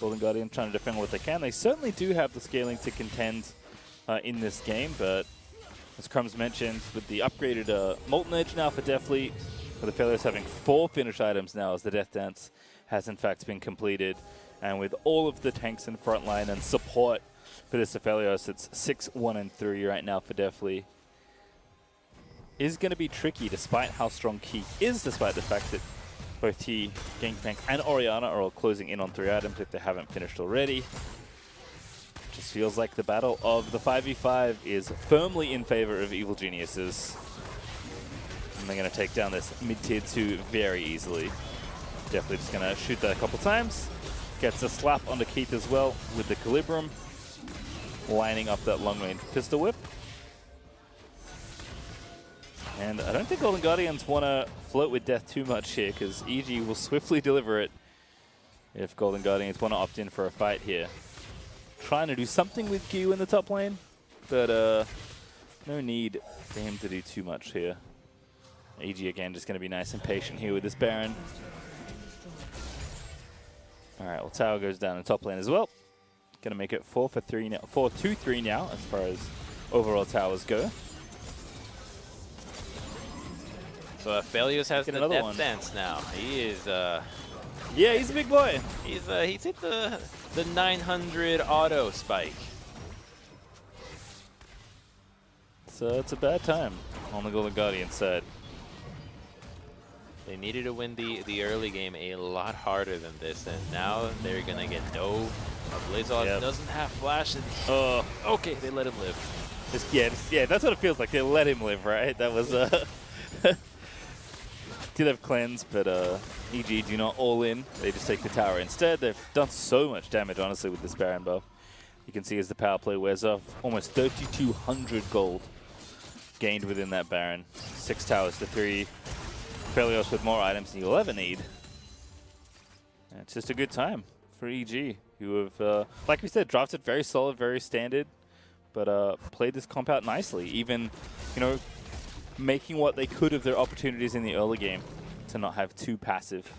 Golden Guardian trying to defend what they can. They certainly do have the scaling to contend in this game, but as Crumbs mentioned, with the upgraded Molten Edge now for Deathly, with the Aphelios having 4 finish items now as the Death Dance has in fact been completed, and with all of the tanks in front line and support for this Aphelios, it's 6-1-3 right now for Deathly. Is going to be tricky despite how strong Keith is, despite the fact that both he, Gangplank, and Orianna are all closing in on 3 items if they haven't finished already. Just feels like the battle of the 5v5 is firmly in favor of Evil Geniuses. And they're going to take down this mid-tier 2 very easily. Definitely just going to shoot that a couple times. Gets a slap onto Keith as well with the Calibrum, lining up that long-range pistol whip. And I don't think Golden Guardians want to float with death too much here, because EG will swiftly deliver it if Golden Guardians want to opt in for a fight here. Trying to do something with Q in the top lane, but no need for him to do too much here. EG again just going to be nice and patient here with this Baron. Alright, well, tower goes down in top lane as well. Going to make it 4-3 now, 4-2-3 now as far as overall towers go. But Felios has Get the another death one. dance now. He is Yeah, he's a big boy. he's hit the 900 auto spike. So it's a bad time on the Golden Guardian side. They needed to win the early game a lot harder than this, and now they're gonna get no. Blazon doesn't have flash, and okay, they let him live. Yeah, that's what it feels like. They let him live, right? That was did have cleanse, but EG do not all in. They just take the tower instead. They've done so much damage, honestly, with this Baron buff. You can see as the power play wears off, almost 3,200 gold gained within that Baron. 6 towers to 3. Felios with more items than you'll ever need. And it's just a good time for EG, who have, like we said, drafted very solid, very standard, but played this comp out nicely. Even, you know, making what they could of their opportunities in the early game to not have too passive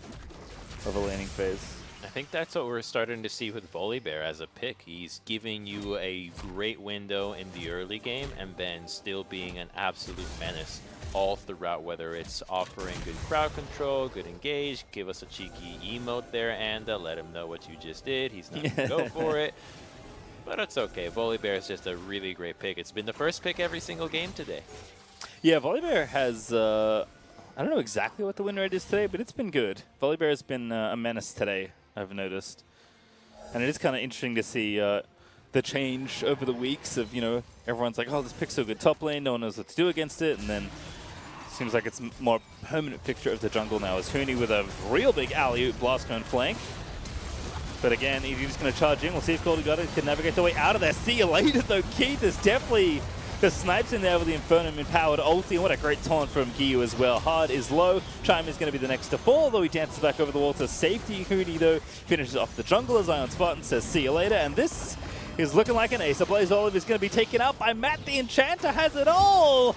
of a laning phase. I think that's what we're starting to see with Volibear as a pick. He's giving you a great window in the early game and then still being an absolute menace all throughout, whether it's offering good crowd control, good engage, give us a cheeky emote there, and let him know what you just did. He's not going to go for it. But it's okay. Volibear is just a really great pick. It's been the first pick every single game today. Yeah, Volibear has, I don't know exactly what the win rate is today, but it's been good. Volibear has been a menace today, I've noticed. And it is kind of interesting to see the change over the weeks of, you know, everyone's like, oh, this pick's so good top lane, no one knows what to do against it, and then seems like it's more permanent picture of the jungle now as Huni with a real big alley-oop blast cone flank. But again, he's just going to charge in. We'll see if Golden Guardian can navigate their way out of there. See you later, though. Keith is definitely the snipes in there with the Infernum empowered ulti. And what a great taunt from Giyu as well. Hard is low. Chime is going to be the next to fall, though he dances back over the wall to safety. Huni, though, finishes off the jungle as Ion Spot and says, see you later. And this is looking like an ace. Blaze Olive is going to be taken out by Matt. The Enchanter has it all.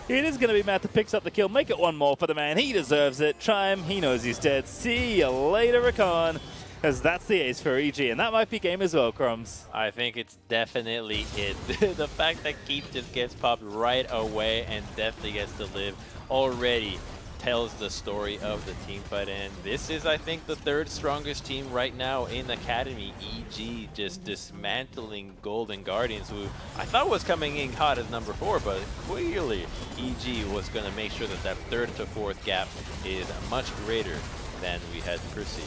It is going to be Matt that picks up the kill. Make it one more for the man. He deserves it. Chime, he knows he's dead. See you later, Rakan. As that's the ace for EG, and that might be game as well, Crumbs. I think it's definitely it. The fact that Keith just gets popped right away and definitely gets to live already tells the story of the team fight, and this is, I think, the third strongest team right now in Academy. EG just dismantling Golden Guardians, who I thought was coming in hot as number 4, but clearly EG was going to make sure that that 3rd to 4th gap is much greater than we had perceived.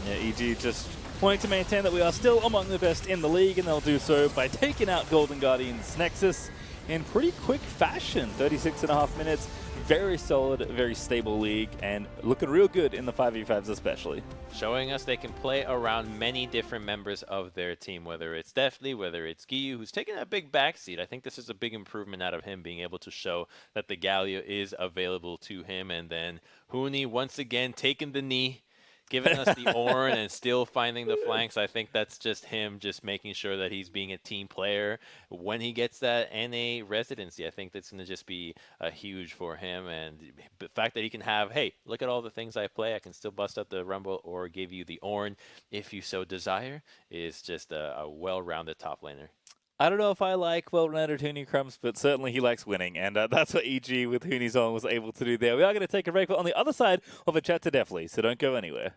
Yeah, EG just wanting to maintain that we are still among the best in the league, and they'll do so by taking out Golden Guardians Nexus in pretty quick fashion. 36.5 minutes, very solid, very stable league, and looking real good in the 5v5s especially. Showing us they can play around many different members of their team, whether it's Deftly, whether it's Giyu, who's taking a big backseat. I think this is a big improvement out of him, being able to show that the Galio is available to him, and then Huni once again taking the knee, giving us the Ornn and still finding the flanks. I think that's just him just making sure that he's being a team player. When he gets that NA residency, I think that's going to just be huge for him. And the fact that he can have, hey, look at all the things I play. I can still bust up the Rumble or give you the Ornn if you so desire, is just a well-rounded top laner. I don't know if I like well-rounded Huni, Crumbs, but certainly he likes winning, and that's what EG with Huni's on was able to do there. We are going to take a break, but on the other side of a chat to Deftly, so don't go anywhere.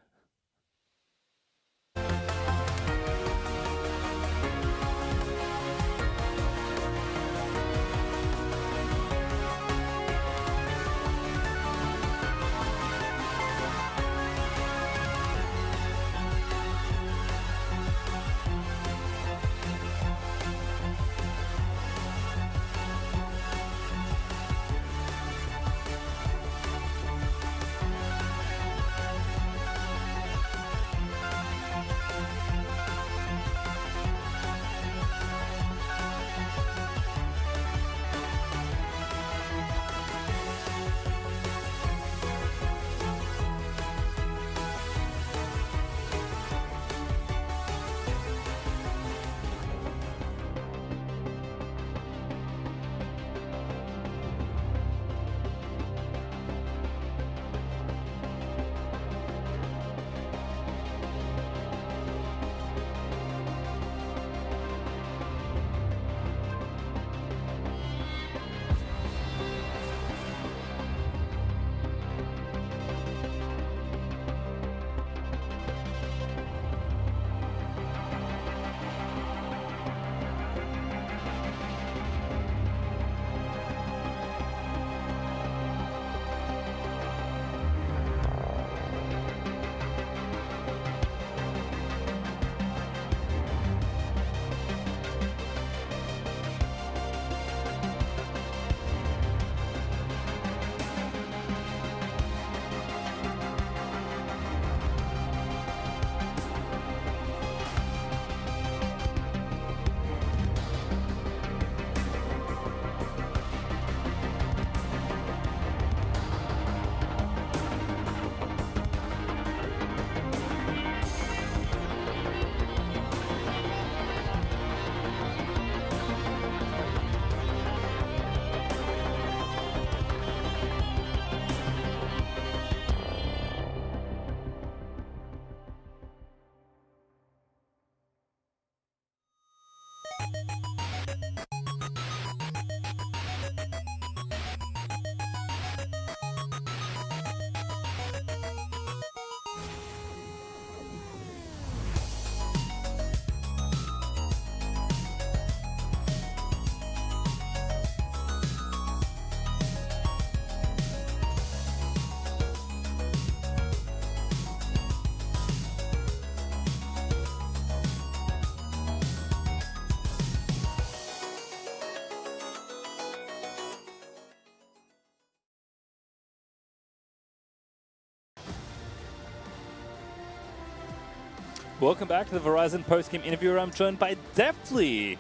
Welcome back to the Verizon post-game interview where I'm joined by Deftly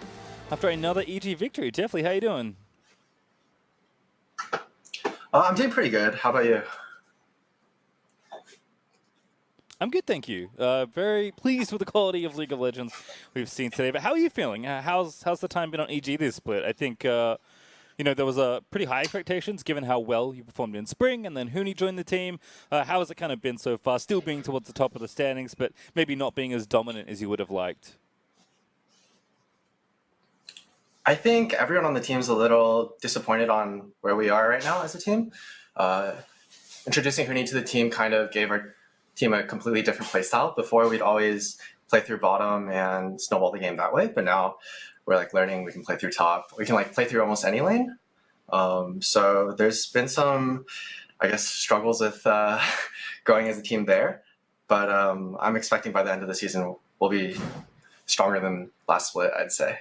after another EG victory. Deftly, how you doing? I'm doing pretty good. How about you? I'm good, thank you. Very pleased with the quality of League of Legends we've seen today. But how are you feeling? How's the time been on EG this split? I think there was pretty high expectations given how well you performed in spring, and then Huni joined the team. How has it kind of been so far? Still being towards the top of the standings, but maybe not being as dominant as you would have liked. I think everyone on the team's a little disappointed on where we are right now as a team. Introducing Huni to the team kind of gave our team a completely different playstyle. Before, we'd always play through bottom and snowball the game that way, but now we're like learning we can play through top. We can like play through almost any lane. So there's been some, I guess, struggles with going as a team there, but I'm expecting by the end of the season we'll be stronger than last split, I'd say.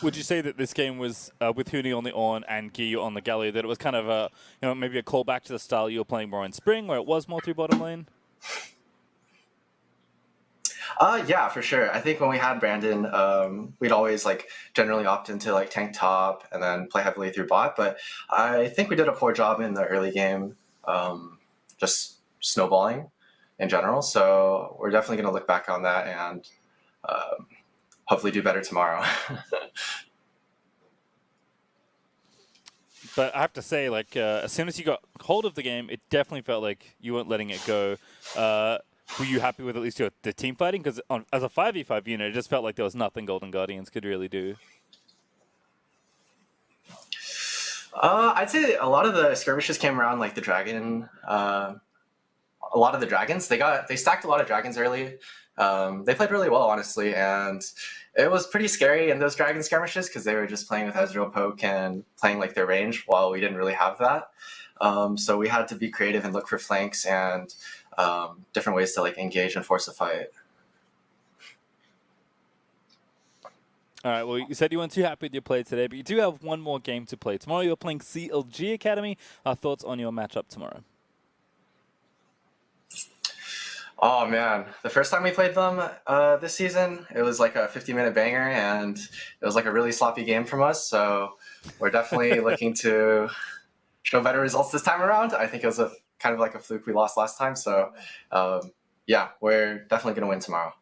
Would you say that this game was with Huni on the on and Giyu on the galley, that it was kind of maybe a callback to the style you were playing more in spring, where it was more through bottom lane? Yeah, for sure. I think when we had Brandon, we'd always like generally opt into like tank top and then play heavily through bot. But I think we did a poor job in the early game, just snowballing in general. So we're definitely going to look back on that and hopefully do better tomorrow. But I have to say, like, as soon as you got hold of the game, it definitely felt like you weren't letting it go. Were you happy with at least the team fighting? Because as a 5v5 unit, it just felt like there was nothing Golden Guardians could really do. I'd say a lot of the skirmishes came around like the dragon. A lot of the dragons, they stacked a lot of dragons early. They played really well, honestly, and it was pretty scary in those dragon skirmishes because they were just playing with Ezreal poke and playing like their range while we didn't really have that. So we had to be creative and look for flanks and different ways to like engage and force a fight. All right, well, you said you weren't too happy with your play today, but you do have one more game to play. Tomorrow you're playing CLG Academy. Thoughts on your matchup tomorrow? Oh man, the first time we played them this season, it was like a 50-minute banger, and it was like a really sloppy game from us. So we're definitely looking to show better results this time around. I think it was a kind of like a fluke we lost last time. So yeah, we're definitely going to win tomorrow.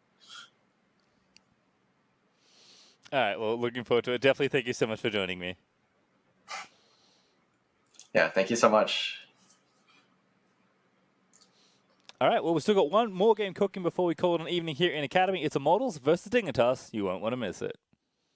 All right, well, looking forward to it. Definitely thank you so much for joining me. Yeah, thank you so much. All right, well, we've still got one more game cooking before we call it an evening here in Academy. It's Immortals versus Dignitas. You won't want to miss it.